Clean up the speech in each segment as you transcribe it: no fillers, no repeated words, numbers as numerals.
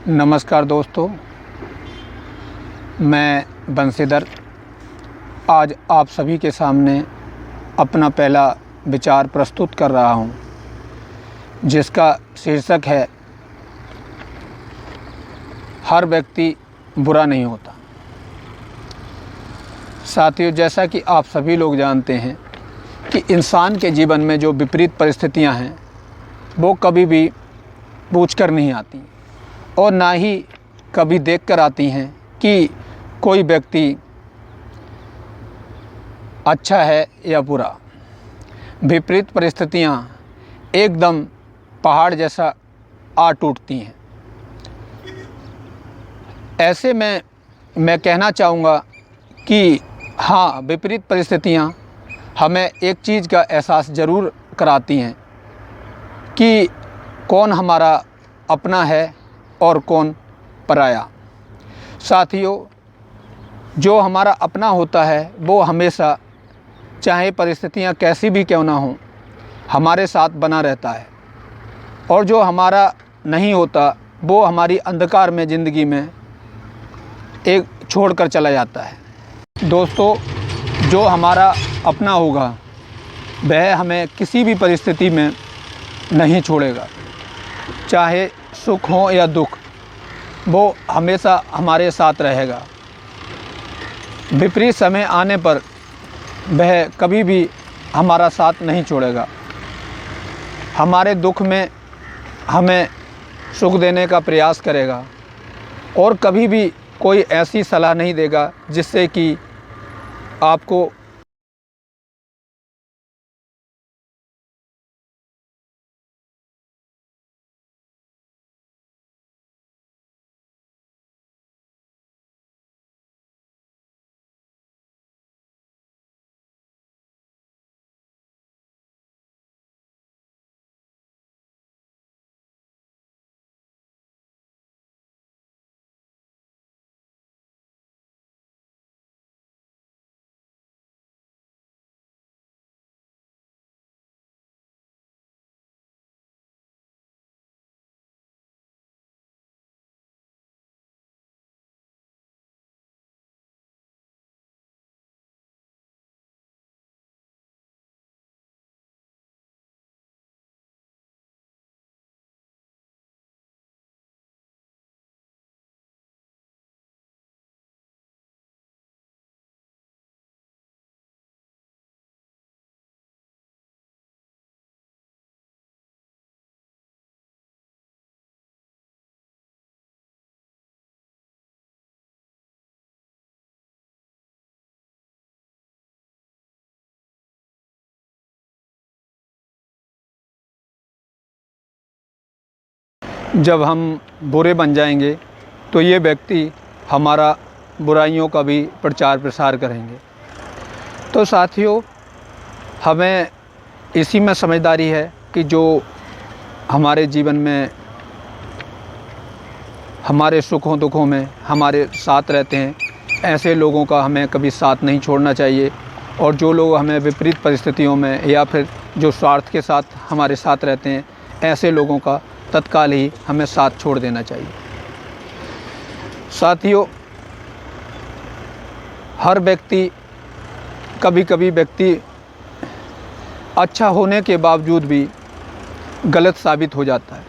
नमस्कार दोस्तों, मैं बंशीधर आज आप सभी के सामने अपना पहला विचार प्रस्तुत कर रहा हूं, जिसका शीर्षक है हर व्यक्ति बुरा नहीं होता। साथियों, जैसा कि आप सभी लोग जानते हैं कि इंसान के जीवन में जो विपरीत परिस्थितियां हैं वो कभी भी पूछकर नहीं आती और ना ही कभी देखकर आती हैं कि कोई व्यक्ति अच्छा है या बुरा। विपरीत परिस्थितियां एकदम पहाड़ जैसा आ टूटती हैं। ऐसे में मैं कहना चाहूँगा कि हाँ, विपरीत परिस्थितियां हमें एक चीज़ का एहसास ज़रूर कराती हैं कि कौन हमारा अपना है और कौन पराया। साथियों, जो हमारा अपना होता है वो हमेशा, चाहे परिस्थितियां कैसी भी क्यों ना हों, हमारे साथ बना रहता है, और जो हमारा नहीं होता वो हमारी अंधकार में ज़िंदगी में एक छोड़ कर चला जाता है। दोस्तों, जो हमारा अपना होगा वह हमें किसी भी परिस्थिति में नहीं छोड़ेगा, चाहे सुख हो या दुख, वो हमेशा हमारे साथ रहेगा। विपरीत समय आने पर वह कभी भी हमारा साथ नहीं छोड़ेगा। हमारे दुख में हमें सुख देने का प्रयास करेगा और कभी भी कोई ऐसी सलाह नहीं देगा जिससे कि आपको जब हम बुरे बन जाएंगे तो ये व्यक्ति हमारा बुराइयों का भी प्रचार प्रसार करेंगे। तो साथियों, हमें इसी में समझदारी है कि जो हमारे जीवन में, हमारे सुखों दुखों में हमारे साथ रहते हैं, ऐसे लोगों का हमें कभी साथ नहीं छोड़ना चाहिए। और जो लोग हमें विपरीत परिस्थितियों में या फिर जो स्वार्थ के साथ हमारे साथ रहते हैं, ऐसे लोगों का तत्काल ही हमें साथ छोड़ देना चाहिए। साथियों, हर व्यक्ति, कभी कभी व्यक्ति अच्छा होने के बावजूद भी गलत साबित हो जाता है।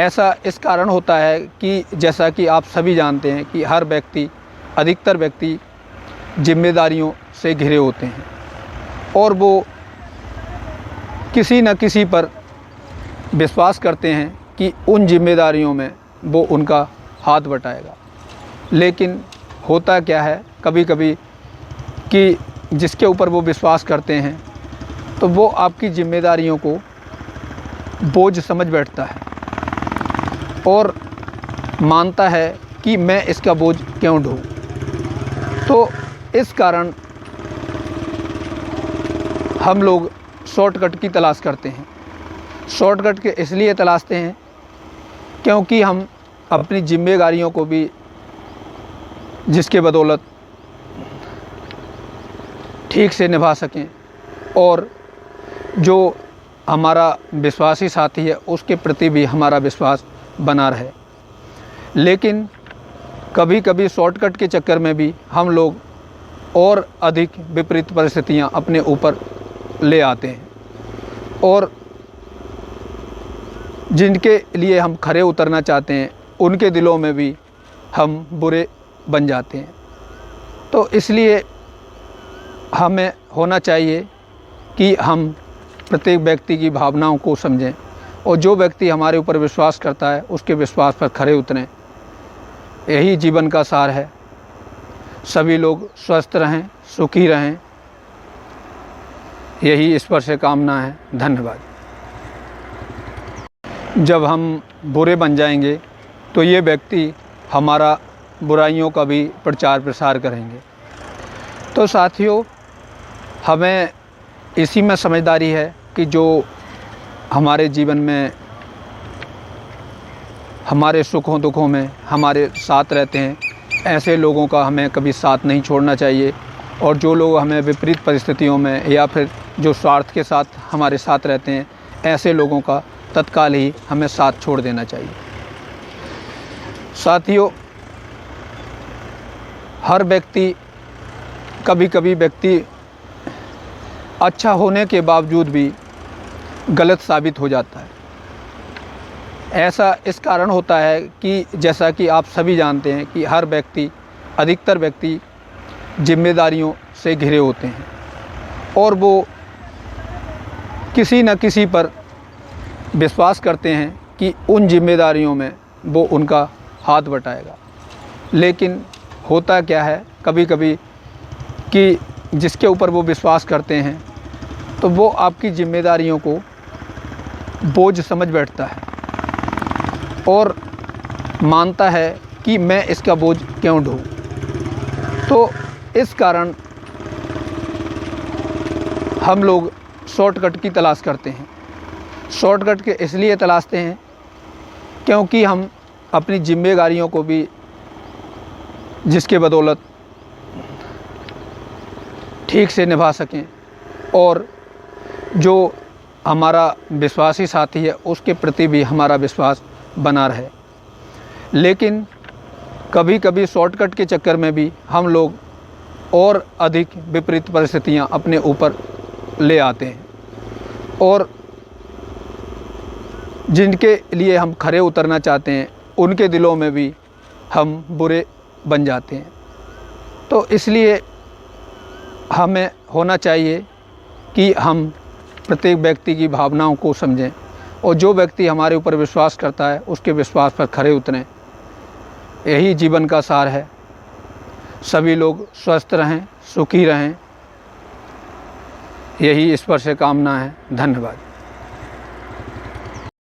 ऐसा इस कारण होता है कि जैसा कि आप सभी जानते हैं कि हर व्यक्ति, अधिकतर व्यक्ति जिम्मेदारियों से घिरे होते हैं और वो किसी न किसी पर विश्वास करते हैं कि उन जिम्मेदारियों में वो उनका हाथ बटाएगा। लेकिन होता क्या है कभी कभी कि जिसके ऊपर वो विश्वास करते हैं तो वो आपकी जिम्मेदारियों को बोझ समझ बैठता है और मानता है कि मैं इसका बोझ क्यों ढोऊं। तो इस कारण हम लोग शॉर्टकट की तलाश करते हैं। शॉर्टकट के इसलिए तलाशते हैं क्योंकि हम अपनी जिम्मेदारियों को भी, जिसके बदौलत ठीक से निभा सकें और जो हमारा विश्वासी साथी है उसके प्रति भी हमारा विश्वास बना रहे। लेकिन कभी कभी शॉर्टकट के चक्कर में भी हम लोग और अधिक विपरीत परिस्थितियां अपने ऊपर ले आते हैं और जिनके लिए हम खरे उतरना चाहते हैं उनके दिलों में भी हम बुरे बन जाते हैं। तो इसलिए हमें होना चाहिए कि हम प्रत्येक व्यक्ति की भावनाओं को समझें और जो व्यक्ति हमारे ऊपर विश्वास करता है उसके विश्वास पर खरे उतरें। यही जीवन का सार है। सभी लोग स्वस्थ रहें, सुखी रहें, यही ईश्वर से कामना है। धन्यवाद। जब हम बुरे बन जाएंगे तो ये व्यक्ति हमारा बुराइयों का भी प्रचार प्रसार करेंगे। तो साथियों, हमें इसी में समझदारी है कि जो हमारे जीवन में हमारे सुखों दुखों में हमारे साथ रहते हैं, ऐसे लोगों का हमें कभी साथ नहीं छोड़ना चाहिए। और जो लोग हमें विपरीत परिस्थितियों में या फिर जो स्वार्थ के साथ हमारे साथ रहते हैं, ऐसे लोगों का तत्काल ही हमें साथ छोड़ देना चाहिए। साथियों, हर व्यक्ति कभी कभी अच्छा होने के बावजूद भी गलत साबित हो जाता है। ऐसा इस कारण होता है कि जैसा कि आप सभी जानते हैं कि हर व्यक्ति, अधिकतर व्यक्ति जिम्मेदारियों से घिरे होते हैं और वो किसी न किसी पर विश्वास करते हैं कि उन जिम्मेदारियों में वो उनका हाथ बटाएगा। लेकिन होता क्या है कभी कभी कि जिसके ऊपर वो विश्वास करते हैं तो वो आपकी जिम्मेदारियों को बोझ समझ बैठता है और मानता है कि मैं इसका बोझ क्यों ढोऊं। तो इस कारण हम लोग शॉर्टकट की तलाश करते हैं। शॉर्टकट के इसलिए तलाशते हैं क्योंकि हम अपनी जिम्मेदारियों को भी, जिसके बदौलत ठीक से निभा सकें और जो हमारा विश्वासी साथी है उसके प्रति भी हमारा विश्वास बना रहे। लेकिन कभी कभी शॉर्टकट के चक्कर में भी हम लोग और अधिक विपरीत परिस्थितियां अपने ऊपर ले आते हैं और जिनके लिए हम खरे उतरना चाहते हैं उनके दिलों में भी हम बुरे बन जाते हैं। तो इसलिए हमें होना चाहिए कि हम प्रत्येक व्यक्ति की भावनाओं को समझें और जो व्यक्ति हमारे ऊपर विश्वास करता है उसके विश्वास पर खरे उतरें। यही जीवन का सार है। सभी लोग स्वस्थ रहें, सुखी रहें, यही ईश्वर से कामना है। धन्यवाद।